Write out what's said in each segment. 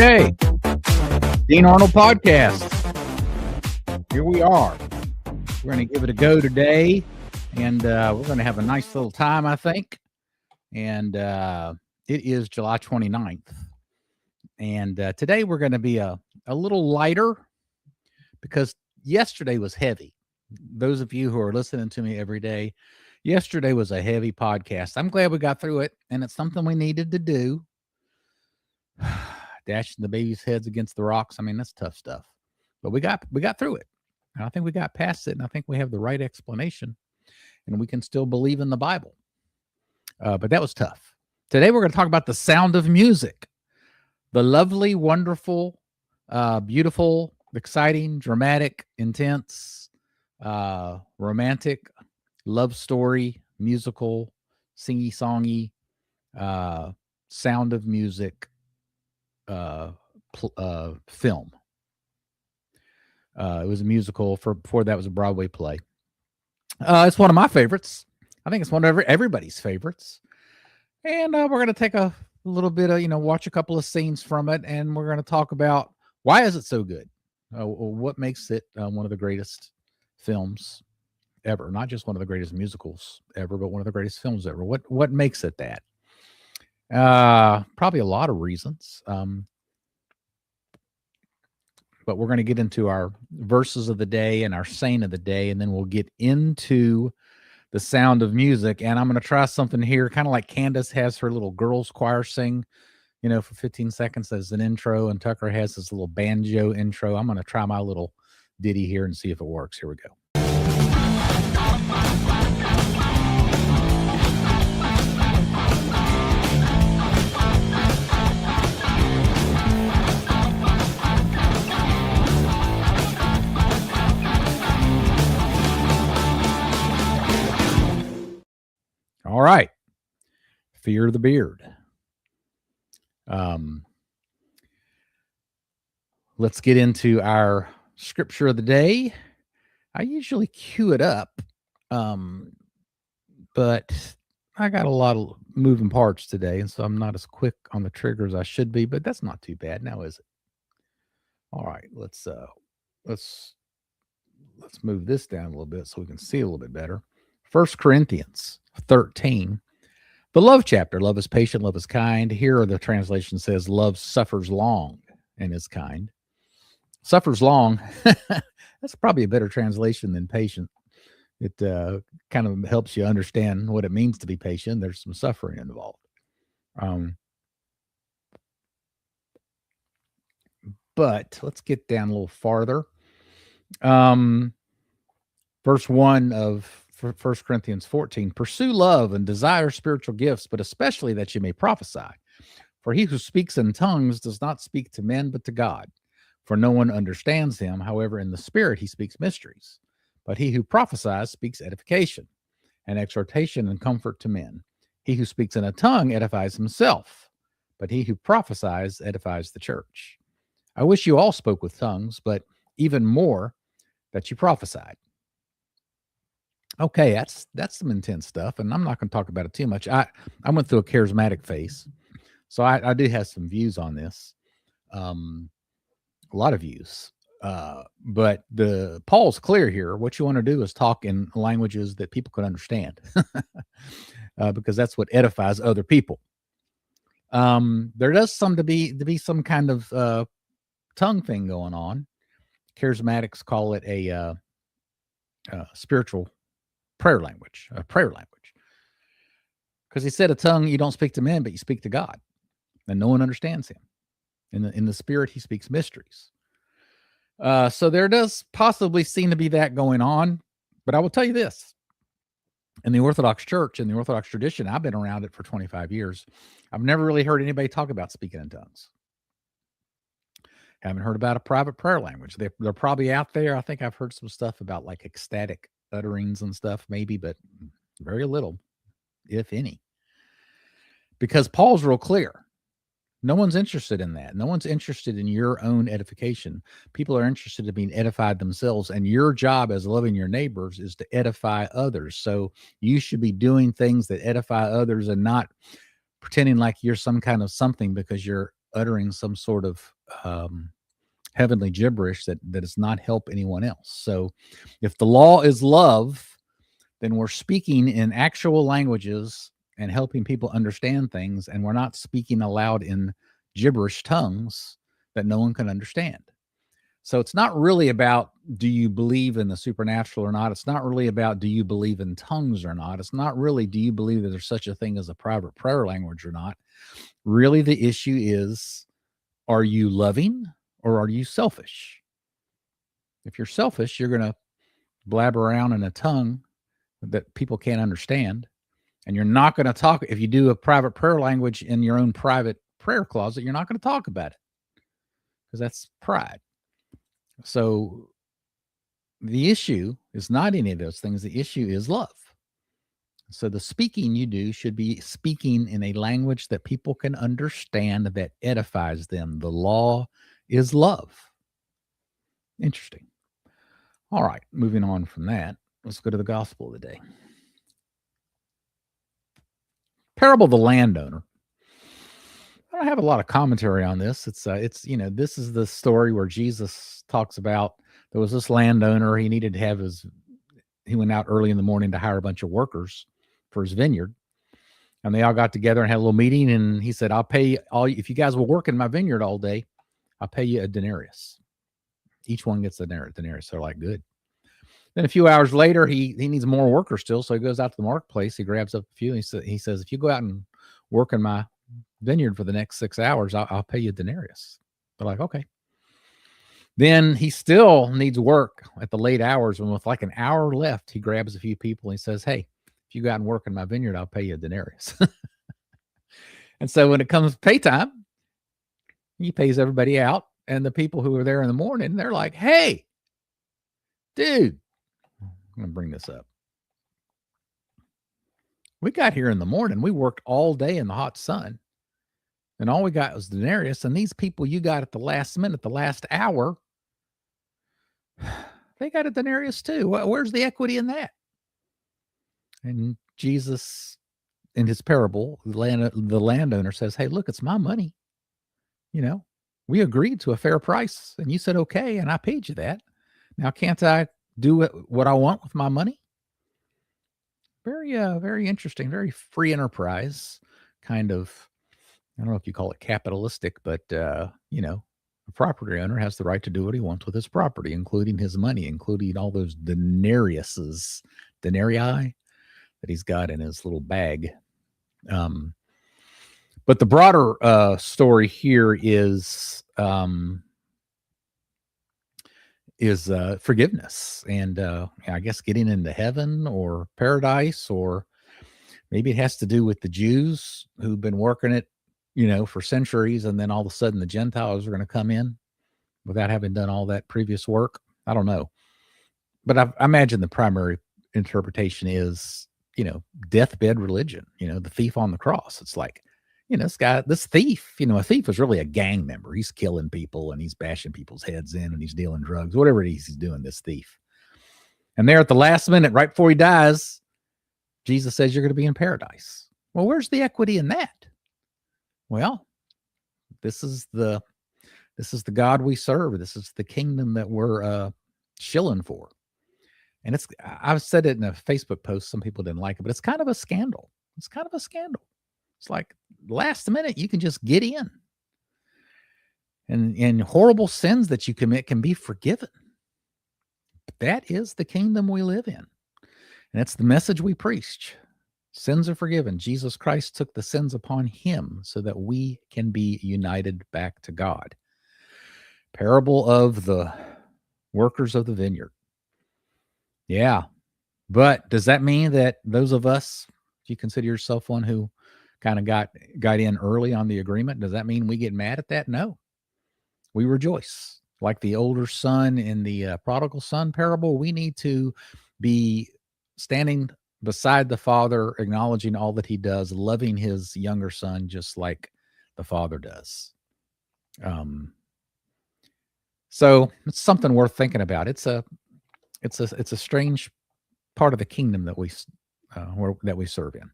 Okay, Dean Arnold Podcast. Here we are. We're going to give it a go today, and we're going to have a nice little time, I think. And it is July 29th. And today we're going to be a little lighter because yesterday was heavy. Those of you who are listening to me every day, yesterday was a heavy podcast. I'm glad we got through it, and it's something we needed to do. Dashing the baby's heads against the rocks. I mean, that's tough stuff. But we got through it. And I think we got past it, and I think we have the right explanation, and we can still believe in the Bible. But that was tough. Today we're going to talk about the sound of music. The lovely, wonderful, beautiful, exciting, dramatic, intense, romantic, love story, musical, singy-songy, sound of music film. It was a musical. Before that was a Broadway play. It's one of my favorites. I think it's one of everybody's favorites. And we're going to take a little bit of, watch a couple of scenes from it, and we're going to talk about why is it so good? What makes it one of the greatest films ever? Not just one of the greatest musicals ever, but one of the greatest films ever. What makes it that? Probably a lot of reasons. But we're going to get into our verses of the day and our saying of the day, and then we'll get into the sound of music. And I'm going to try something here, kind of like Candace has her little girls choir sing, for 15 seconds as an intro, and Tucker has his little banjo intro. I'm going to try my little ditty here and see if it works. Here we go. All right. Fear the beard. Let's get into our scripture of the day. I usually cue it up, but I got a lot of moving parts today, and so I'm not as quick on the trigger as I should be, but that's not too bad now, is it? All right, let's move this down a little bit so we can see a little bit better. 1 Corinthians 13, the love chapter. Love is patient, love is kind. Here the translation says love suffers long and is kind. Suffers long. That's probably a better translation than patient. It kind of helps you understand what it means to be patient. There's some suffering involved. But let's get down a little farther. Verse 1 of 1 Corinthians 14, pursue love and desire spiritual gifts, but especially that you may prophesy. For he who speaks in tongues does not speak to men, but to God. For no one understands him. However, in the spirit he speaks mysteries. But he who prophesies speaks edification and exhortation and comfort to men. He who speaks in a tongue edifies himself, but he who prophesies edifies the church. I wish you all spoke with tongues, but even more that you prophesied. Okay, that's some intense stuff, and I'm not going to talk about it too much. I went through a charismatic phase, so I do have some views on this, a lot of views. But Paul's clear here. What you want to do is talk in languages that people can understand, because that's what edifies other people. There does seem to be some kind of tongue thing going on. Charismatics call it a spiritual prayer language, because he said a tongue you don't speak to men, but you speak to God, and no one understands him. In the spirit he speaks mysteries. So there does possibly seem to be that going on, but I will tell you this: in the Orthodox Church, in the Orthodox tradition, I've been around it for 25 years. I've never really heard anybody talk about speaking in tongues. Haven't heard about a private prayer language. They're probably out there. I think I've heard some stuff about like ecstatic utterings and stuff, maybe, but very little, if any. Because Paul's real clear. No one's interested in that. No one's interested in your own edification. People are interested in being edified themselves, and your job as loving your neighbors is to edify others. So you should be doing things that edify others and not pretending like you're some kind of something because you're uttering some sort of heavenly gibberish that does not help anyone else. So if the law is love, then we're speaking in actual languages and helping people understand things, and we're not speaking aloud in gibberish tongues that no one can understand. So it's not really about, do you believe in the supernatural or not? It's not really about, do you believe in tongues or not? It's not really, do you believe that there's such a thing as a private prayer language or not? Really, the issue is, are you loving or are you selfish? If you're selfish, you're going to blabber around in a tongue that people can't understand. And you're not going to talk. If you do a private prayer language in your own private prayer closet, you're not going to talk about it because that's pride. So the issue is not any of those things. The issue is love. So the speaking you do should be speaking in a language that people can understand, that edifies them. The law is love. Interesting. All right, moving on from that, let's go to the gospel of the day. Parable of the landowner. I don't have a lot of commentary on this. It's this is the story where Jesus talks about there was this landowner. He needed to have he went out early in the morning to hire a bunch of workers for his vineyard. And they all got together and had a little meeting. And he said, I'll pay all, if you guys will work in my vineyard all day, I'll pay you a denarius. Each one gets a denarius. They're like, good. Then a few hours later, he needs more workers still. So he goes out to the marketplace. He grabs up a few. And he says, if you go out and work in my vineyard for the next 6 hours, I'll pay you a denarius. They're like, okay. Then he still needs work at the late hours. And with like an hour left, he grabs a few people and he says, hey, if you go out and work in my vineyard, I'll pay you a denarius. And so when it comes pay time, he pays everybody out. And the people who are there in the morning, they're like, hey, dude, I'm going to bring this up. We got here in the morning. We worked all day in the hot sun. And all we got was denarius. And these people you got at the last minute, the last hour, they got a denarius too. Where's the equity in that? And Jesus, in his parable, the landowner says, hey, look, it's my money. We agreed to a fair price and you said, okay. And I paid you that. Now, can't I do what I want with my money? Very, very interesting, very free enterprise kind of. I don't know if you call it capitalistic, but, a property owner has the right to do what he wants with his property, including his money, including all those denarii that he's got in his little bag. But the broader story here is forgiveness and I guess getting into heaven or paradise, or maybe it has to do with the Jews who've been working it, for centuries. And then all of a sudden the Gentiles are going to come in without having done all that previous work. I don't know. But I imagine the primary interpretation is, deathbed religion, the thief on the cross. It's like, this thief, a thief is really a gang member. He's killing people and he's bashing people's heads in and he's dealing drugs, whatever it is he's doing, this thief. And there at the last minute, right before he dies, Jesus says you're going to be in paradise. Well, where's the equity in that? Well, this is the God we serve. This is the kingdom that we're shilling for. And I've said it in a Facebook post. Some people didn't like it, but it's kind of a scandal. It's kind of a scandal. It's like last minute, you can just get in. And horrible sins that you commit can be forgiven. That is the kingdom we live in. And it's the message we preach. Sins are forgiven. Jesus Christ took the sins upon him so that we can be united back to God. Parable of the workers of the vineyard. Yeah. But does that mean that those of us, if you consider yourself one who kind of got in early on the agreement, does that mean we get mad at that? No. We rejoice. Like the older son in the prodigal son parable, we need to be standing beside the father, acknowledging all that he does, loving his younger son just like the father does. So it's something worth thinking about. It's a strange part of the kingdom that we serve in.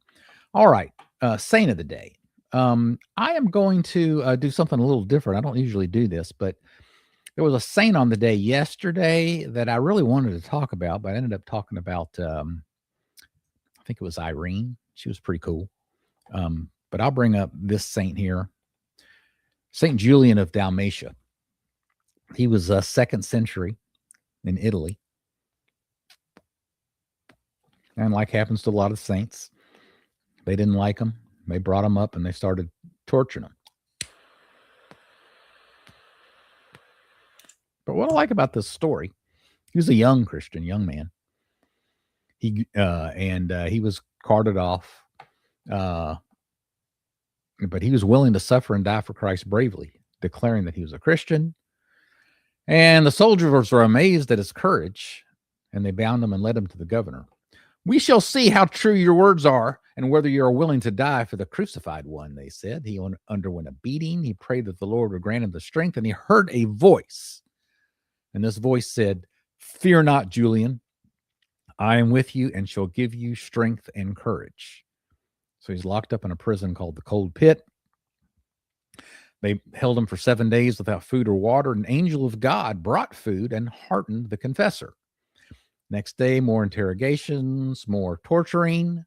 All right, saint of the day. I am going to do something a little different. I don't usually do this, but there was a saint on the day yesterday that I really wanted to talk about, but I ended up talking about, I think it was Irene. She was pretty cool. But I'll bring up this saint here, Saint Julian of Dalmatia. He was 2nd century in Italy. And like happens to a lot of saints, they didn't like him. They brought him up and they started torturing him. But what I like about this story, he was a young Christian, young man. He was carted off, but he was willing to suffer and die for Christ bravely, declaring that he was a Christian. And the soldiers were amazed at his courage, and they bound him and led him to the governor. "We shall see how true your words are, and whether you are willing to die for the crucified one," they said. He underwent a beating. He prayed that the Lord would grant him the strength, and he heard a voice. And this voice said, "Fear not, Julian. I am with you and shall give you strength and courage." So he's locked up in a prison called the Cold Pit. They held him for 7 days without food or water. An angel of God brought food and heartened the confessor. Next day, more interrogations, more torturing.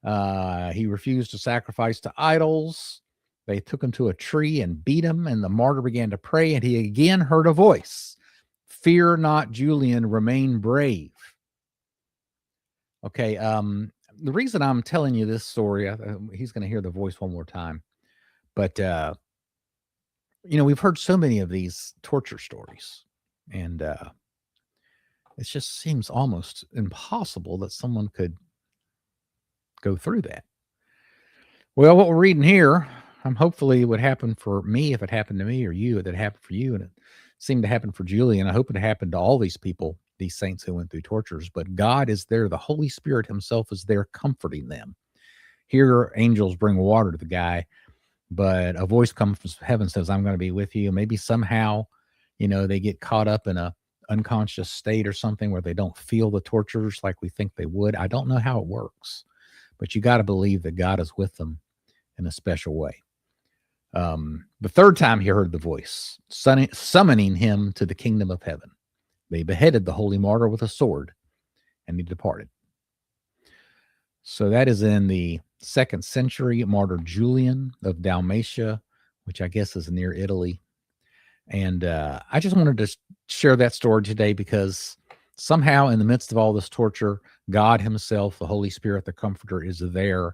He refused to sacrifice to idols. They took him to a tree and beat him, and the martyr began to pray, and he again heard a voice. "Fear not, Julian, remain brave." Okay, the reason I'm telling you this story, he's going to hear the voice one more time, but we've heard so many of these torture stories, and it just seems almost impossible that someone could go through that. Well, what we're reading here, hopefully it would happen for me if it happened to me, or you, if it happened for you, and it seemed to happen for Julian. I hope it happened to all these people, these saints who went through tortures, but God is there. The Holy Spirit himself is there comforting them. Here, angels bring water to the guy, but a voice comes from heaven, says, "I'm going to be with you." Maybe somehow, they get caught up in a unconscious state or something where they don't feel the tortures like we think they would. I don't know how it works, but you got to believe that God is with them in a special way. The third time he heard the voice, summoning him to the kingdom of heaven. They beheaded the holy martyr with a sword, and he departed. So that is in the 2nd century, martyr Julian of Dalmatia, which I guess is near Italy. And I just wanted to share that story today because somehow in the midst of all this torture, God himself, the Holy Spirit, the Comforter, is there.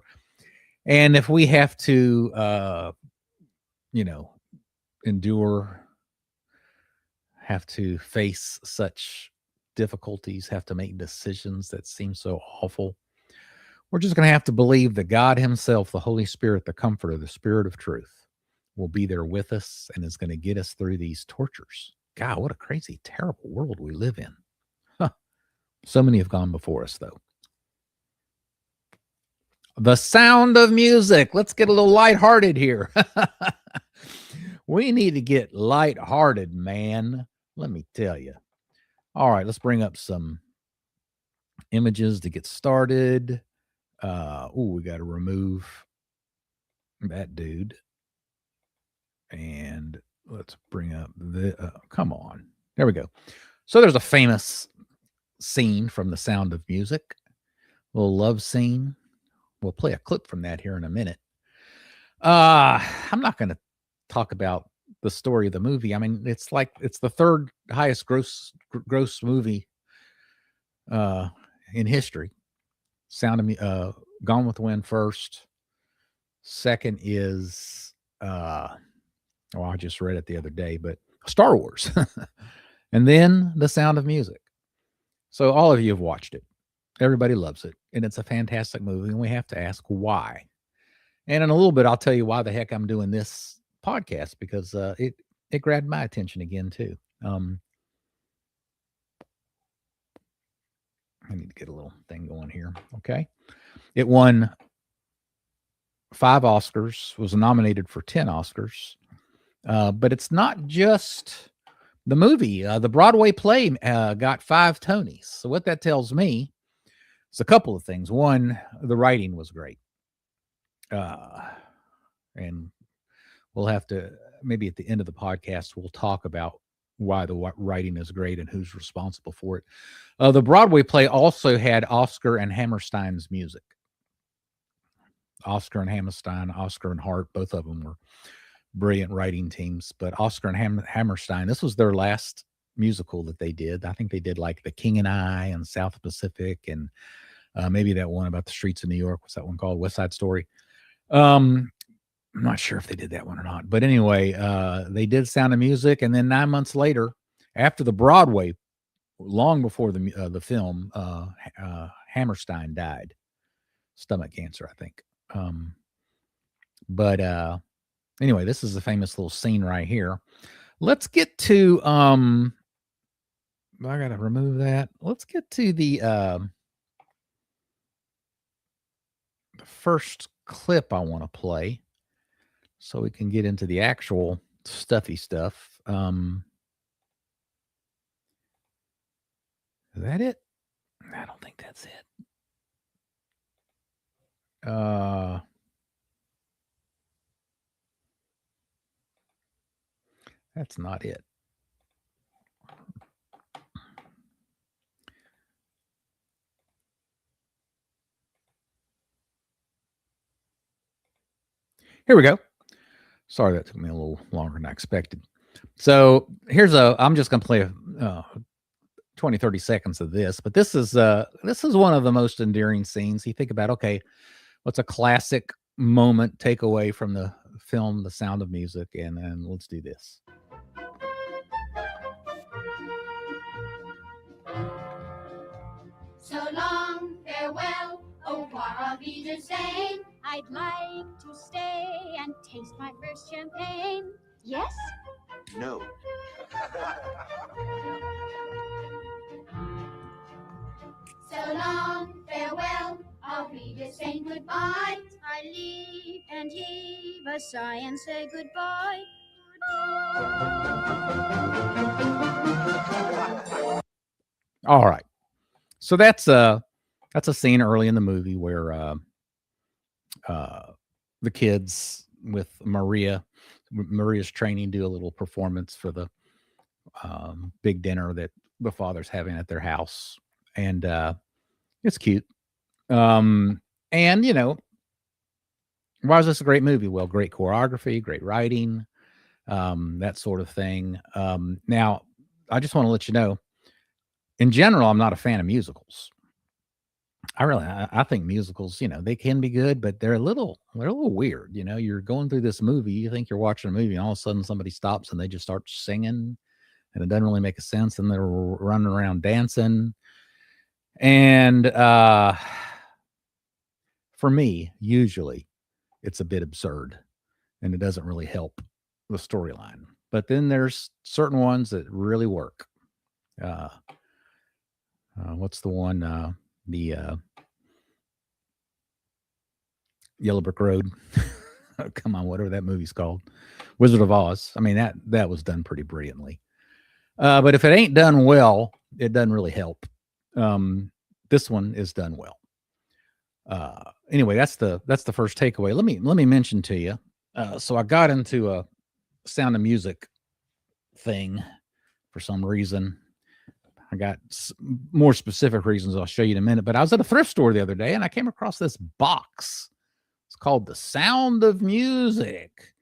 And if we have to, endure, have to face such difficulties, have to make decisions that seem so awful, we're just going to have to believe that God himself, the Holy Spirit, the Comforter, the Spirit of truth, will be there with us and is going to get us through these tortures. God, what a crazy, terrible world we live in. Huh. So many have gone before us, though. The Sound of Music. Let's get a little lighthearted here. We need to get lighthearted, man. Let me tell you. All right, let's bring up some images to get started. We got to remove that dude. And let's bring up come on. There we go. So there's a famous scene from The Sound of Music, a little love scene. We'll play a clip from that here in a minute. I'm not going to talk about the story of the movie. I mean, it's the third highest gross movie in history. Gone with the Wind first. Second is I just read it the other day, but Star Wars. And then The Sound of Music. So all of you have watched it. Everybody loves it. And it's a fantastic movie. And we have to ask why. And in a little bit, I'll tell you why the heck I'm doing this podcast, because it grabbed my attention again, too. I need to get a little thing going here. Okay. It won 5 Oscars, was nominated for 10 Oscars. But it's not just the movie. The Broadway play got 5 Tonys. So what that tells me is a couple of things. One, the writing was great. And we'll have to, maybe at the end of the podcast, we'll talk about why the writing is great and who's responsible for it. The Broadway play also had Oscar and Hammerstein's music. Oscar and Hammerstein, Oscar and Hart, both of them were brilliant writing teams. But Oscar and Hammerstein, this was their last musical that they did. I think they did like The King and I and South Pacific, and maybe that one about the streets of New York. What's that one called? West Side Story. I'm not sure if they did that one or not. But anyway, they did Sound of Music, and then 9 months later, after the Broadway, long before the film, Hammerstein died, stomach cancer, I think. But anyway, this is a famous little scene right here. Let's get to I gotta remove that. Let's get to the first clip I want to play so we can get into the actual stuffy stuff. Is that it? I don't think that's it. That's not it. Here we go. Sorry, that took me a little longer than I expected. So I'm just going to play 20, 30 seconds of this, but this is one of the most endearing scenes. You think about, okay, what's a classic moment takeaway from the film, The Sound of Music, and then let's do this. So long, farewell, au revoir, auf Wiedersehen. I'd like to stay and taste my first champagne. Yes? No. So long, farewell, auf Wiedersehen, goodbye. I leave and heave a sigh and say goodbye. All right. So that's a scene early in the movie where the kids with Maria's training do a little performance for the big dinner that the father's having at their house, and it's cute. And why is this a great movie? Well, great choreography, great writing, that sort of thing. Now, I just want to let you know, in general, I'm not a fan of musicals. I think musicals, they can be good, but they're a little weird. You're going through this movie, you think you're watching a movie, and all of a sudden somebody stops and they just start singing, and it doesn't really make a sense, and they're running around dancing. And for me, usually it's a bit absurd, and it doesn't really help the storyline. But then there's certain ones that really work. What's the one? The Yellow Brick Road. Oh, come on, whatever that movie's called, Wizard of Oz. I mean, that was done pretty brilliantly. But if it ain't done well, it doesn't really help. This one is done well. Anyway, that's the first takeaway. Let me mention to you. So I got into a Sound of Music thing for some reason. I got more specific reasons I'll show you in a minute. But I was at a thrift store the other day, and I came across this box. It's called The Sound of Music.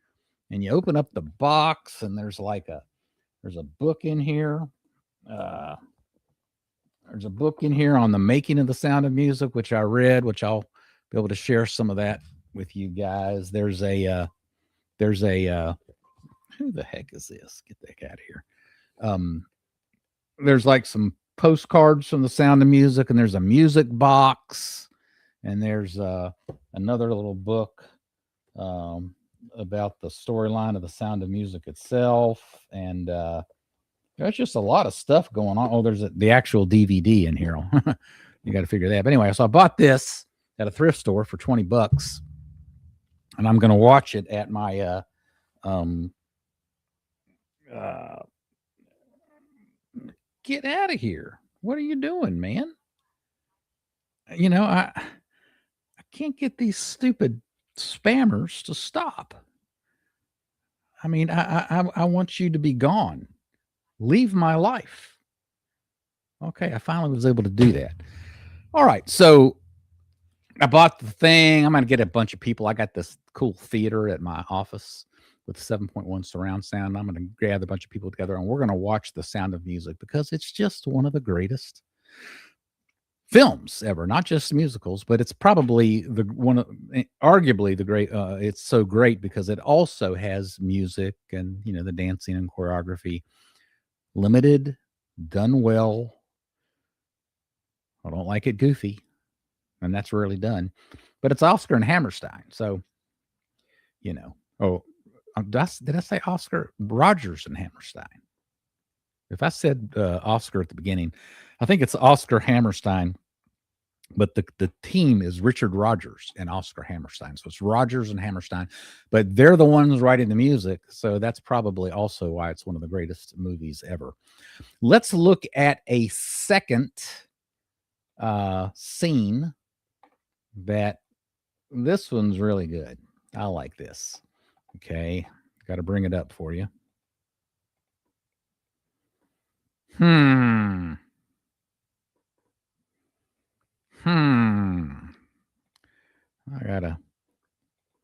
And you open up the box, and there's a book in here. There's a book in here on the making of The Sound of Music, which I read, which I'll be able to share some of that with you guys. There's a who the heck is this? Get the heck out of here. There's like some postcards from The Sound of Music, and there's a music box, and there's another little book about the storyline of The Sound of Music itself, and there's just a lot of stuff going on. Oh, there's the actual DVD in here. You got to figure that. But anyway, so I bought this at a thrift store for $20, and I'm going to watch it at my get out of here. What are you doing, man? I can't get these stupid spammers to stop. I mean, I want you to be gone. Leave my life. Okay, I finally was able to do that. All right, so I bought the thing. I'm going to get a bunch of people. I got this cool theater at my office with 7.1 surround sound. I'm going to gather a bunch of people together and we're going to watch The Sound of Music because it's just one of the greatest films ever, not just musicals, but it's probably arguably the great. It's so great because it also has music and, the dancing and choreography, limited, done well. I don't like it goofy, and that's rarely done, but it's Oscar and Hammerstein. So, did I say Oscar? Rogers and Hammerstein. If I said Oscar at the beginning, I think it's Oscar Hammerstein, but the team is Richard Rogers and Oscar Hammerstein. So it's Rogers and Hammerstein, but they're the ones writing the music. So that's probably also why it's one of the greatest movies ever. Let's look at a second scene that this one's really good. I like this. Okay. Got to bring it up for you. I gotta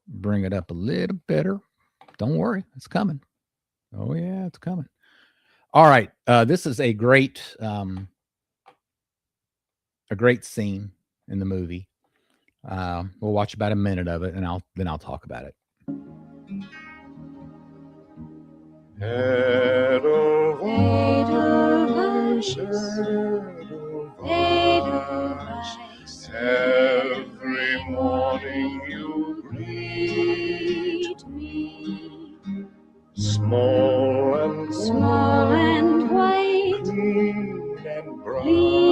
bring it up a little better. Don't worry, it's coming. Oh yeah, it's coming. All right, this is a great scene in the movie. We'll watch about a minute of it, and I'll talk about it. Edelweiss, every morning you greet me, small and white, clean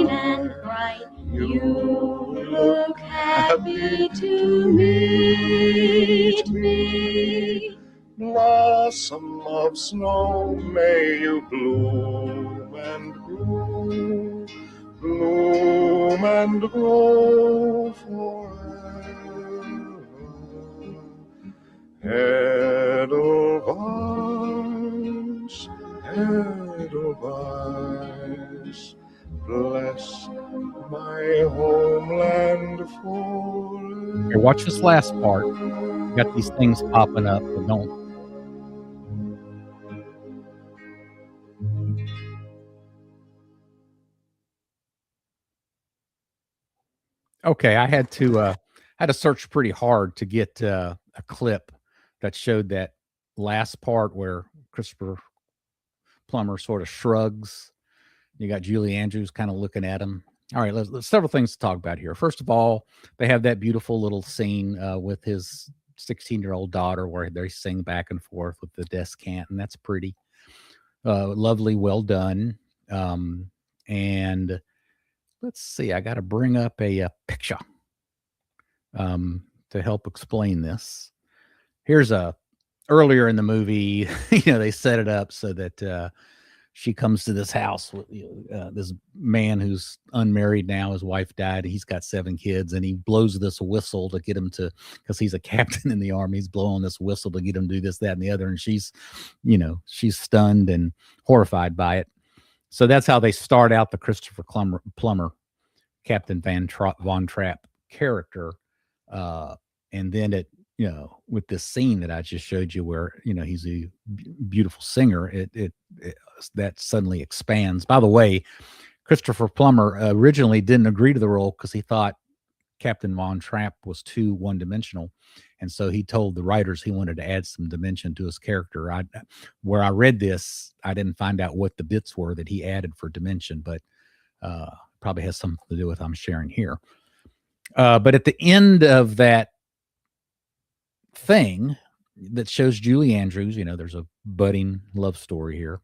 and bright, you look happy to meet me. Blossom of snow, may you bloom and grow, bloom and grow forever. Edelweiss, Edelweiss, bless my homeland forever. Here, watch this last part. Got these things popping up, but don't. Okay, I had to search pretty hard to get a clip that showed that last part where Christopher Plummer sort of shrugs. You got Julie Andrews kind of looking at him. All right, let's several things to talk about here. First of all, they have that beautiful little scene with his 16-year-old daughter where they sing back and forth with the descant, and that's pretty lovely, well done. And let's see, I got to bring up a picture to help explain this. Here's earlier in the movie, they set it up so that she comes to this house with this man who's unmarried now. His wife died. He's got 7 kids, and he blows this whistle to get him to, because he's a captain in the army. He's blowing this whistle to get him to do this, that, and the other. And she's stunned and horrified by it. So that's how they start out the Christopher Plummer, Captain Von Trapp character. And then with this scene that I just showed you where, he's a beautiful singer, it that suddenly expands. By the way, Christopher Plummer originally didn't agree to the role because he thought Captain Von Trapp was too one-dimensional. And so he told the writers he wanted to add some dimension to his character. Where I read this, I didn't find out what the bits were that he added for dimension, but probably has something to do with I'm sharing here. But at the end of that thing that shows Julie Andrews, there's a budding love story here.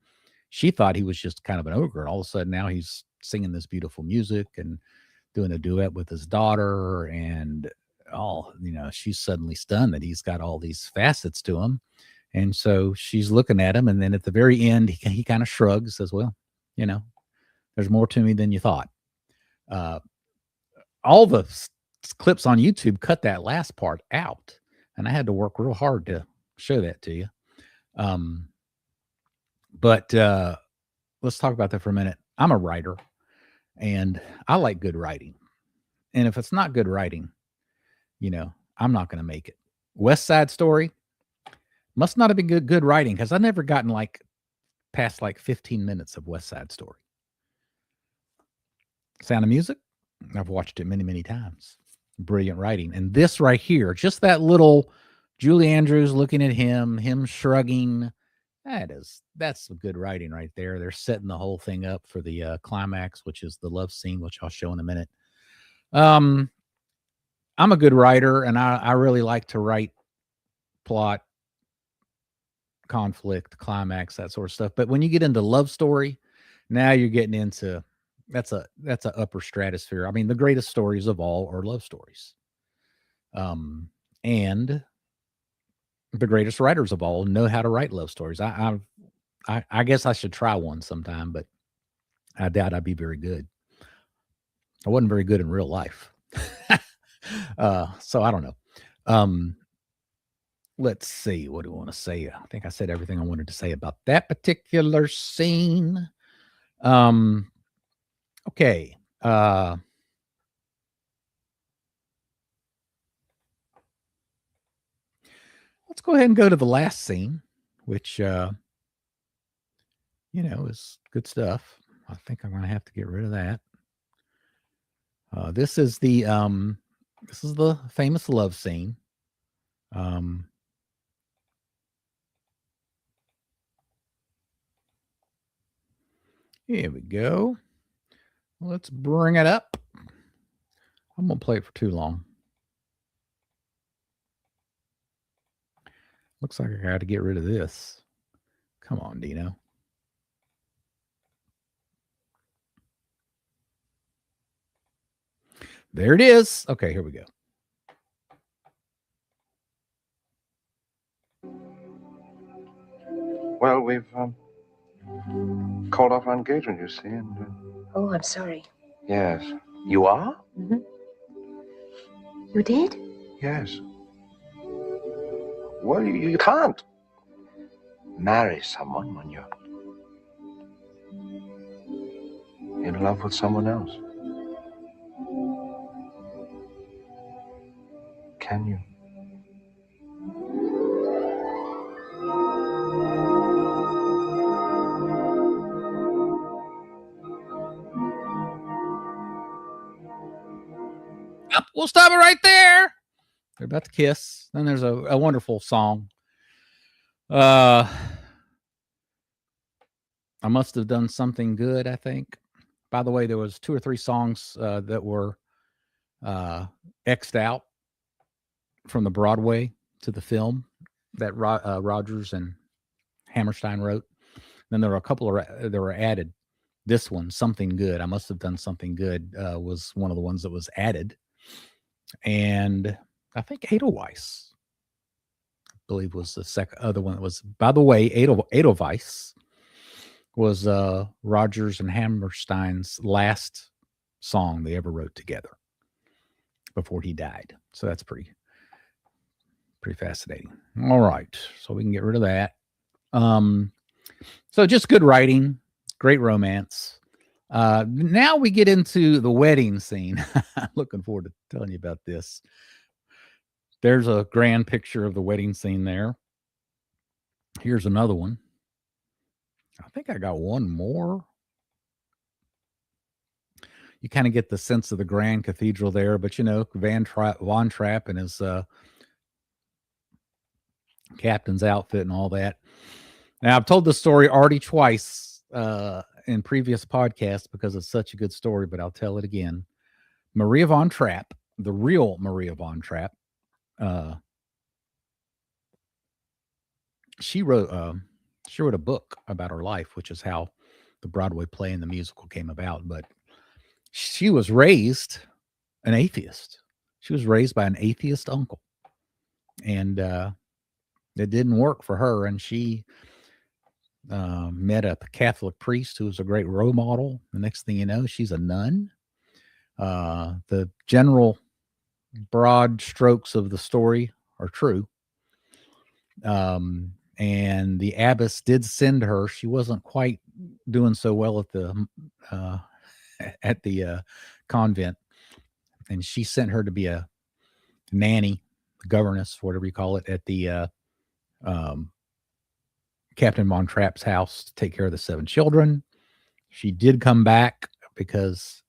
She thought he was just kind of an ogre. And all of a sudden now he's singing this beautiful music and doing a duet with his daughter. And she's suddenly stunned that he's got all these facets to him. And so she's looking at him. And then at the very end, he kind of shrugs, says, well, there's more to me than you thought. All the clips on YouTube cut that last part out. And I had to work real hard to show that to you. But let's talk about that for a minute. I'm a writer, and I like good writing. And if it's not good writing, I'm not going to make it. West Side Story must not have been good writing, because I never gotten past 15 minutes of West Side Story. Sound of Music, I've watched it many, many times. Brilliant writing. And this right here, just that little Julie Andrews looking at him shrugging, that's some good writing right there. They're setting the whole thing up for the climax, which is the love scene, which I'll show in a minute. I'm a good writer, and I really like to write plot, conflict, climax, that sort of stuff. But when you get into love story, now you're getting into that's a upper stratosphere. I mean, the greatest stories of all are love stories. And the greatest writers of all know how to write love stories. I guess I should try one sometime, but I doubt I'd be very good. I wasn't very good in real life. So I don't know. Let's see. What do I want to say? I think I said everything I wanted to say about that particular scene. Okay. Let's go ahead and go to the last scene, which, is good stuff. I think I'm going to have to get rid of that. This is the famous love scene. Here we go. Let's bring it up. I'm going to play it for too long. Looks like I got to get rid of this. Come on, Dino. There it is. Okay, here we go. Well, we've called off our engagement, you see, and... Oh, I'm sorry. Yes. You are? Mm-hmm. You did? Yes. Well, you can't marry someone when you're in love with someone else. Can you? We'll stop it right there. They're about to kiss. Then there's a wonderful song. I must have done something good, I think. By the way, there was 2 or 3 songs that were X'd out from the Broadway to the film that Rodgers and Hammerstein wrote. Then there were a couple that were added. This one, Something Good, I Must Have Done Something Good, was one of the ones that was added. And I think Edelweiss, I believe, was the other one that was, by the way, Edelweiss was Rodgers and Hammerstein's last song they ever wrote together before he died. So that's pretty fascinating. All right. So we can get rid of that. So just good writing, great romance. Now we get into the wedding scene. I'm looking forward to telling you about this. There's a grand picture of the wedding scene there. Here's another one. I think I got one more. You kind of get the sense of the grand cathedral there, but Von Trapp and his captain's outfit and all that. Now, I've told this story already twice in previous podcasts because it's such a good story, but I'll tell it again. Maria Von Trapp, the real Maria Von Trapp, she wrote a book about her life, which is how the Broadway play and the musical came about. But she was raised an atheist. She was raised by an atheist uncle, and it didn't work for her. And she met a Catholic priest who was a great role model. The next thing you know, she's a nun. The general broad strokes of the story are true. and the abbess did send her. She wasn't quite doing so well uh, at the convent, and she sent her to be a nanny, governess, whatever you call it, at the um, Captain Von Trapp's house to take care of the 7 children. She did come back because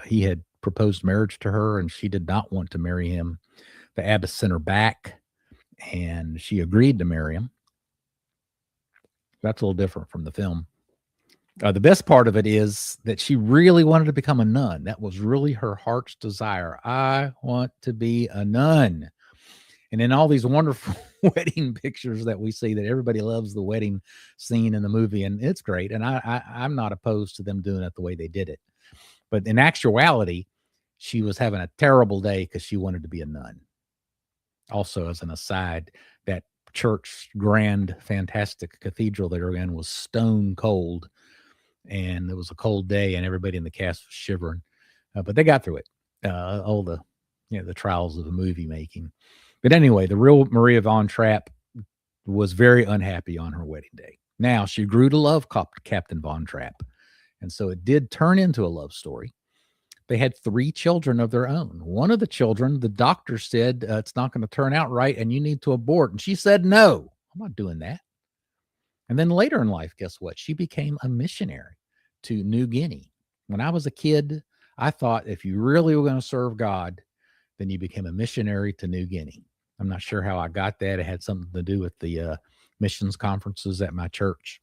he had proposed marriage to her, and she did not want to marry him. The abbess sent her back, and she agreed to marry him. That's a little different from the film. The best part of it is that she really wanted to become a nun. That was really her heart's desire. I want to be a nun. And in all these wonderful wedding pictures that we see, that everybody loves the wedding scene in the movie, and it's great. And I'm not opposed to them doing it the way they did it. But in actuality, she was having a terrible day because she wanted to be a nun. Also, as an aside, that church, grand, fantastic cathedral that they're in was stone cold. And it was a cold day, and everybody in the cast was shivering. But they got through it. All the trials of the movie making. But anyway, the real Maria von Trapp was very unhappy on her wedding day. Now, she grew to love Captain Von Trapp, and so it did turn into a love story. They had 3 children of their own. One of the children, the doctor said, it's not going to turn out right, and you need to abort. And she said, no, I'm not doing that. And then later in life, guess what? She became a missionary to New Guinea. When I was a kid, I thought if you really were going to serve God, then you became a missionary to New Guinea. I'm not sure how I got that. It had something to do with the missions conferences at my church.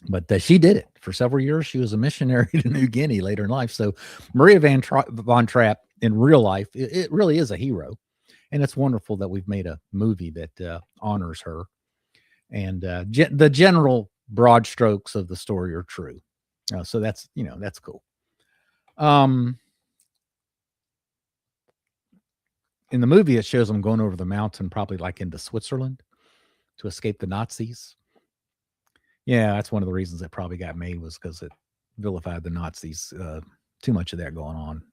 But she did it. For several years, she was a missionary to New Guinea later in life. So Maria von Trapp in real life, it really is a hero. And it's wonderful that we've made a movie that honors her. And the general broad strokes of the story are true. So that's cool. In the movie, it shows them going over the mountain, probably like into Switzerland, to escape the Nazis. Yeah, that's one of the reasons it probably got made, was because it vilified the Nazis. Too much of that going on.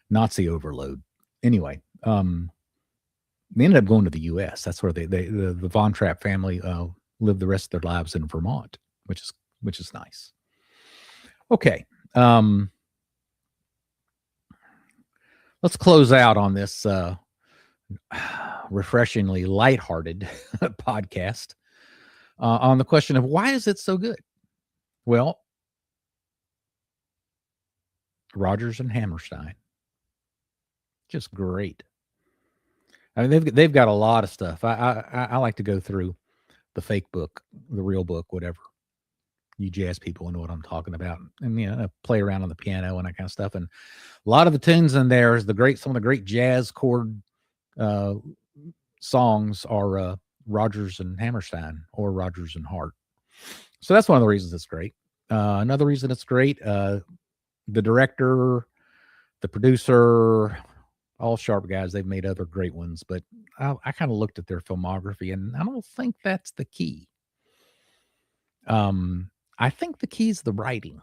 Nazi overload. Anyway, they ended up going to the U.S. That's where the Von Trapp family lived the rest of their lives in Vermont, which is nice. Okay. Let's close out on this refreshingly lighthearted podcast on the question of why is it so good? Well, Rodgers and Hammerstein, just great. I mean, they've got a lot of stuff. I like to go through the fake book, the real book, whatever. You jazz people know what I'm talking about, and play around on the piano and that kind of stuff. And a lot of the tunes in there is some of the great jazz chord songs are Rodgers and Hammerstein or Rodgers and Hart. So that's one of the reasons it's great. Another reason it's great, the director, the producer, all sharp guys. They've made other great ones, but I kind of looked at their filmography, and I don't think that's the key. I think the key is the writing.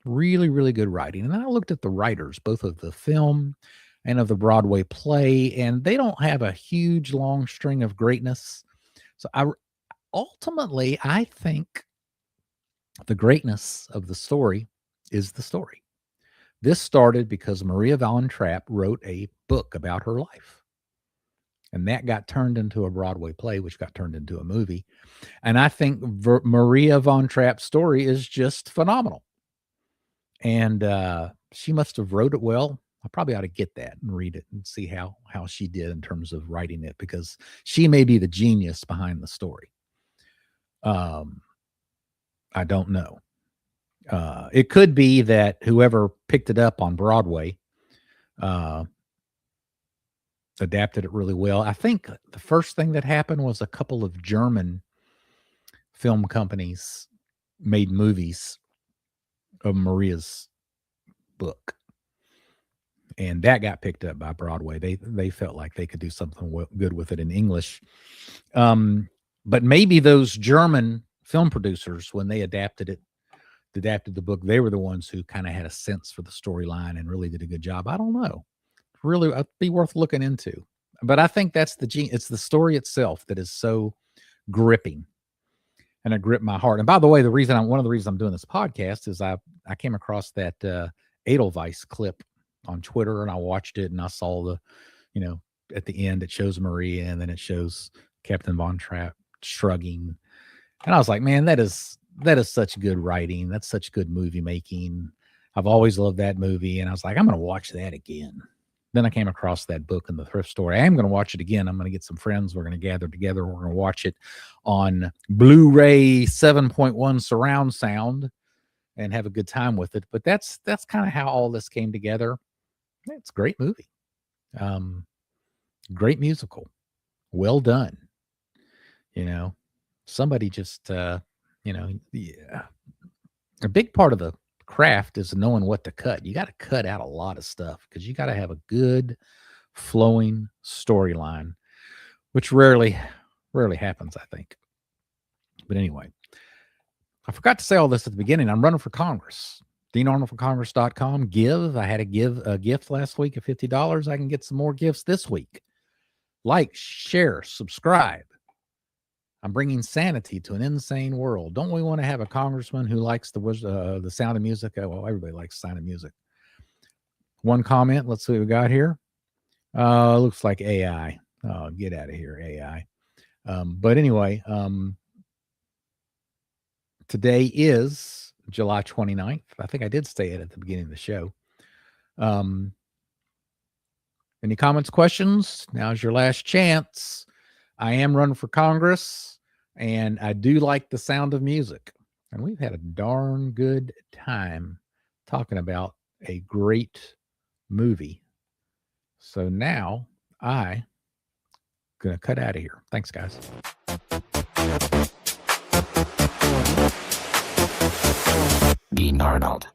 Really, really good writing. And then I looked at the writers, both of the film and of the Broadway play, and they don't have a huge long string of greatness. So ultimately, I think the greatness of the story is the story. This started because Maria von Trapp wrote a book about her life. And that got turned into a Broadway play, which got turned into a movie. And I think Maria von Trapp's story is just phenomenal. And she must have wrote it well. I probably ought to get that and read it and see how she did in terms of writing it, because she may be the genius behind the story. I don't know. It could be that whoever picked it up on Broadway adapted it really well. I think the first thing that happened was a couple of German film companies made movies of Maria's book, and that got picked up by Broadway. They felt like they could do something good with it in English. But maybe those German film producers, when they adapted the book, they were the ones who kind of had a sense for the storyline and really did a good job. I don't know. Really, it'd be worth looking into. But I think that's it's the story itself that is so gripping and it gripped my heart. And by the way, one of the reasons I'm doing this podcast is I came across that Edelweiss clip on Twitter, and I watched it, and I saw the, at the end it shows Maria, and then it shows Captain Von Trapp shrugging, and I was like, man, that is such good writing. That's such good movie making. I've always loved that movie, and I was like, I'm going to watch that again. Then I came across that book in the thrift store. I am going to watch it again. I'm going to get some friends. We're going to gather together. We're going to watch it on Blu-ray 7.1 surround sound and have a good time with it. But that's kind of how all this came together. It's a great movie. Great musical. Well done. Somebody just, a big part of the craft is knowing what to cut. You got to cut out a lot of stuff because you got to have a good flowing storyline, which rarely happens, I think. But anyway, I forgot to say all this at the beginning. I'm running for Congress. DeanArnoldForCongress.com. Give. I had a gift last week of $50. I can get some more gifts this week. Like, share, subscribe. I'm bringing sanity to an insane world. Don't we want to have a congressman who likes the sound of music? Well, everybody likes the sound of music. One comment. Let's see what we got here. Looks like AI. Oh, get out of here, AI. But anyway, today is July 29th. I think I did say it at the beginning of the show. Any comments, questions? Now's your last chance. I am running for Congress, and I do like the sound of music. And we've had a darn good time talking about a great movie. So now I'm going to cut out of here. Thanks, guys. Dean Arnold.